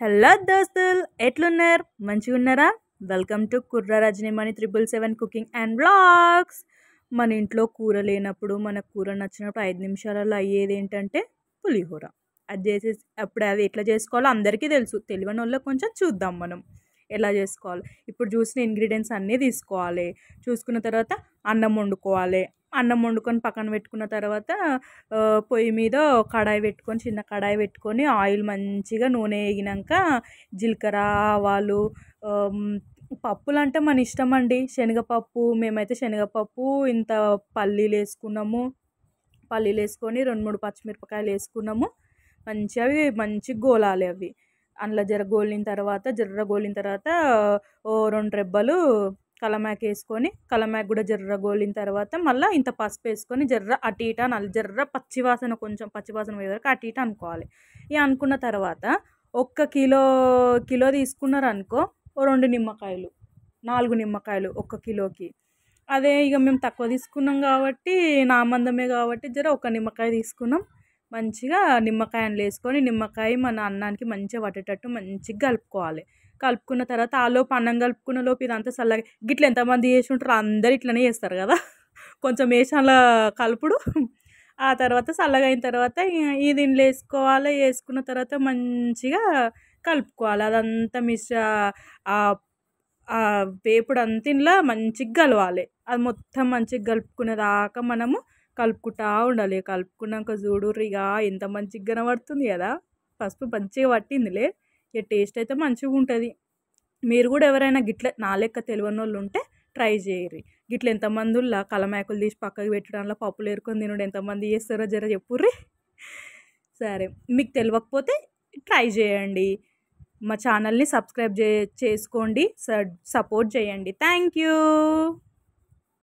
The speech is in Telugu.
హలో దోస్తులు ఎట్లున్నారు మంచిగా ఉన్నారా? వెల్కమ్ టు కుర్ర రజనీమణి 777 కుకింగ్ అండ్ వ్లాగ్స్. మన ఇంట్లో కూర లేనప్పుడు మనకు కూర నచ్చినప్పుడు 5 నిమిషాలలో అయ్యేది ఏంటంటే పులిహోర. అది చేసేసి అప్పుడు అది ఎట్లా చేసుకోవాలో అందరికీ తెలుసు, తెలియని వాళ్ళకి కొంచెం చూద్దాం మనం ఎలా చేసుకోవాలి. ఇప్పుడు చూసిన ఇంగ్రీడియంట్స్ అన్నీ తీసుకోవాలి. చూసుకున్న తర్వాత అన్నం వండుకోవాలి. అన్నం వండుకొని పక్కన పెట్టుకున్న తర్వాత పొయ్యి మీద కడాయి పెట్టుకొని, చిన్న కడాయి పెట్టుకొని ఆయిల్ మంచిగా నూనె వేగినాక జీలకర్ర, ఆవాలు, పప్పులు అంటే మన ఇష్టం అండి. శనగపప్పు, మేమైతే శనగపప్పు ఇంత పల్లీలు వేసుకున్నాము. పల్లీలు వేసుకొని 2-3 పచ్చిమిరపకాయలు వేసుకున్నాము. మంచిగా గోలాలి అవి. అందులో జర్ర గోలిన తర్వాత 2 రెబ్బలు కలమాకు వేసుకొని, కలమాకు కూడా జర్ర గోలిన తర్వాత మళ్ళీ ఇంత పసుపు వేసుకొని జర్ర అటు ఇటు అనాలి. జర్ర కొంచెం పచ్చివాసన పోయే వరకు అటు ఇటు అనుకోవాలి. ఇక అనుకున్న తర్వాత 1 కిలో తీసుకున్నారనుకో, 2 నిమ్మకాయలు, 4 నిమ్మకాయలు 1 కిలోకి. అదే ఇక మేము తక్కువ తీసుకున్నాం కాబట్టి, నా మందమే కాబట్టి జర 1 నిమ్మకాయ తీసుకున్నాం. మంచిగా నిమ్మకాయ అందులో వేసుకొని, నిమ్మకాయ మన అన్నానికి మంచిగా పట్టేటట్టు మంచిగా కలుపుకోవాలి. కలుపుకున్న తర్వాత ఆలోపు అన్నం కలుపుకున్న లోపు ఇదంతా చల్లగా, గిట్ల ఎంతమంది చేసి ఉంటారో అందరు ఇట్లనే చేస్తారు కదా, కొంచెం వేసి అలా కలుపుడు. ఆ తర్వాత చల్లగా అయిన తర్వాత ఇది ఇందులో వేసుకోవాలి. వేసుకున్న తర్వాత మంచిగా కలుపుకోవాలి. అదంతా ఆ వేపుడు అంతా ఇందులో మంచిగా కలవాలి. అది మొత్తం మంచిగా కలుపుకునేదాకా మనము కలుపుకుంటూ ఉండాలి. కలుపుకున్నాక చూడుర్రిగా ఎంత మంచిగా కనబడుతుంది కదా, పసుపు మంచిగా పట్టిందిలే. ఇక టేస్ట్ అయితే మంచిగా ఉంటుంది. మీరు కూడా ఎవరైనా గిట్ల నా లెక్క తెలియని వాళ్ళు ఉంటే ట్రై చేయరు. గిట్ల ఎంతమంది కలమాకులు తీసి పక్కకు పెట్టడంలో పప్పులు ఏరుకొని తినడం ఎంతమంది చేస్తారో జర చెప్పుర్రి. సరే, మీకు తెలియకపోతే ట్రై చేయండి. మా ఛానల్ని సబ్స్క్రైబ్ చేసుకోండి, సపోర్ట్ చేయండి. Thank you.